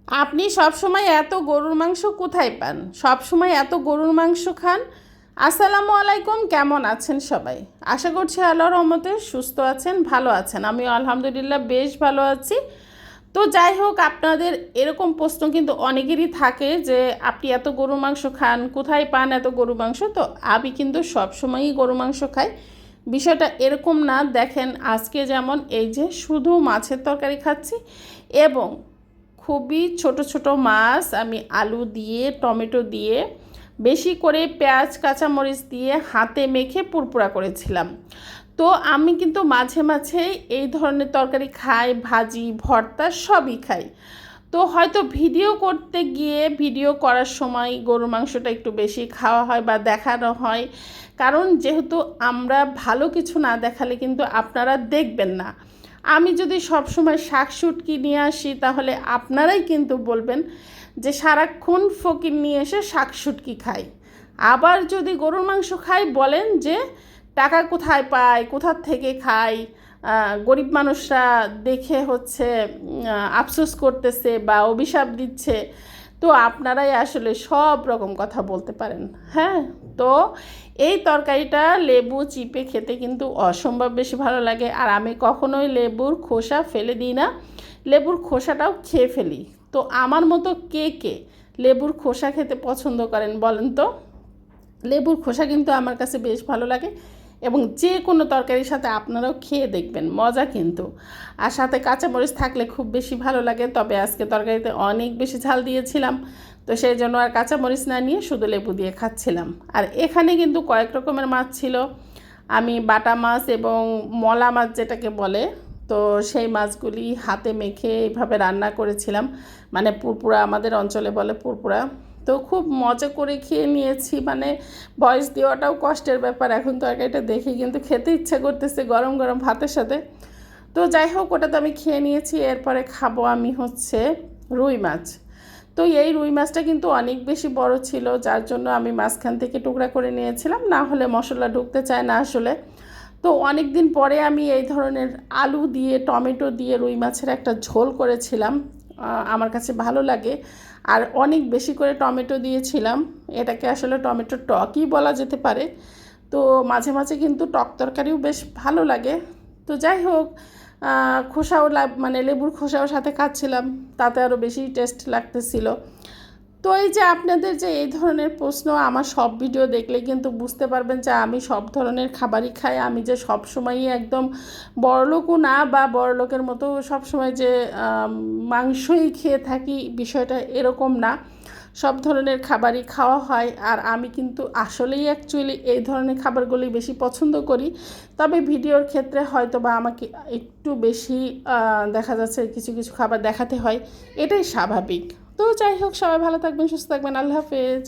আপনি সবসময় এত গরুর মাংস কোথায় পান? সবসময় এত গরুর মাংস খান? আসসালামু আলাইকুম, কেমন আছেন সবাই? আশা করছি আল্লাহর রহমতে সুস্থ আছেন, ভালো আছেন। আমিও আলহামদুলিল্লাহ বেশ ভালো আছি। তো যাই হোক, আপনাদের এরকম প্রশ্ন কিন্তু অনেকেরই থাকে যে আপনি এত গরুর মাংস খান, কোথায় পান এত গরুর মাংস? তো আমি কিন্তু সবসময়ই গরুর মাংস খাই। বিষয়টা এরকম না, দেখেন আজকে যেমন এই যে শুধু মাছের তরকারি খাচ্ছি এবং খুবই ছোট ছোট মাছ আমি আলু দিয়ে টমেটো দিয়ে বেশি করে পেঁয়াজ কাঁচামরিচ দিয়ে হাতে মেখে পুরপুরা করেছিলাম। তো আমি কিন্তু মাঝে মাঝে এই ধরনের তরকারি খাই, ভাজি ভর্তা সবই খাই। তো হয়তো ভিডিও করতে গিয়ে ভিডিও করার সময় গরুর মাংসটা একটু বেশি খাওয়া হয় বা দেখানো হয়, কারণ যেহেতু আমরা ভালো কিছু না দেখালে কিন্তু আপনারা দেখবেন না। আমি যদি সবসময় শাক শুটকি নিয়ে আসি তাহলে আপনারাই কিন্তু বলবেন যে সারাক্ষণ ফকির নিয়ে এসে শাক শুটকি খাই। আবার যদি গরুর মাংস খাই বলেন যে টাকা কোথায় পায়, কোথার থেকে খায়, গরিব মানুষরা দেখে হচ্ছে আফসোস করতেছে বা অভিশাপ দিচ্ছে। তো আপনারাই আসলে সব রকম কথা বলতে পারেন। হ্যাঁ, তো এই তরকারিটা লেবু চিপে খেতে কিন্তু অসম্ভব বেশি ভালো লাগে। আর আমি কখনোই লেবুর খোসা ফেলে দিই না, লেবুর খোসাটাও খেয়ে ফেলি। তো আমার মতো কে কে লেবুর খোসা খেতে পছন্দ করেন বলেন তো? লেবুর খোসা কিন্তু আমার কাছে বেশ ভালো লাগে এবং যে কোনো তরকারির সাথে আপনারাও খেয়ে দেখবেন, মজা কিন্তু। আর সাথে কাঁচামরিচ থাকলে খুব বেশি ভালো লাগে, তবে আজকে তরকারিতে অনেক বেশি ঝাল দিয়েছিলাম, তো সেই জন্য আর কাঁচামরিচ না নিয়ে শুধু লেবু দিয়ে খাচ্ছিলাম। আর এখানে কিন্তু কয়েক রকমের মাছ ছিল। আমি বাটা মাছ এবং মলা মাছ যেটাকে বলে, তো সেই মাছগুলি হাতে মেখে এইভাবে রান্না করেছিলাম, মানে পুরপুরা আমাদের অঞ্চলে বলে পুরপুরা। তো খুব মজা করে খেয়ে নিয়েছি, মানে ভয়েস দেওয়াটাও কষ্টের ব্যাপার। এখন তরকারিটা দেখে কিন্তু খেতে ইচ্ছা করতেছে গরম গরম ভাতের সাথে। তো যাই হোক, ওটা তো আমি খেয়ে নিয়েছি। এরপরে খাবো আমি হচ্ছে রুই মাছ। তো এই রুই মাছটা কিন্তু অনেক বেশি বড় ছিল, যার জন্য আমি মাঝখান থেকে টুকরা করে নিয়েছিলাম, না হলে মশলা ঢুকতে চায় না আসলে। তো অনেক দিন পরে আমি এই ধরনের আলু দিয়ে টমেটো দিয়ে রুই মাছের একটা ঝোল করেছিলাম, আমার কাছে ভালো লাগে। আর অনেক বেশি করে টমেটো দিয়েছিলাম, এটাকে আসলে টমেটোর টকই বলা যেতে পারে। তো মাঝে মাঝে কিন্তু টক তরকারিও বেশ ভালো লাগে। তো যাই হোক, খোসাও মানে লেবুর খোসাও সাথে খাচ্ছিলাম, তাতে আরও বেশি টেস্ট লাগতেছিল। তো এই যে আপনাদের যে এই ধরনের প্রশ্ন, আমার সব ভিডিও দেখলে কিন্তু বুঝতে পারবেন যে আমি সব ধরনের খাবারই খাই। আমি যে সব সময়ই একদম বড়লোকও না বা বড়লোকের মতো সবসময় যে মাংসই খেয়ে থাকি, বিষয়টা এরকম না। সব ধরনের খাবারই খাওয়া হয়। আর আমি কিন্তু আসলেই অ্যাকচুয়ালি এই ধরনের খাবারগুলি বেশি পছন্দ করি। তবে ভিডিওর ক্ষেত্রে হয়তো বা আমাকে একটু বেশি দেখা যাচ্ছে কিছু কিছু খাবার দেখাতে হয়, এটাই স্বাভাবিক। তো যাই হোক, সবাই ভালো থাকবেন, সুস্থ থাকবেন, আল্লাহ হাফেজ।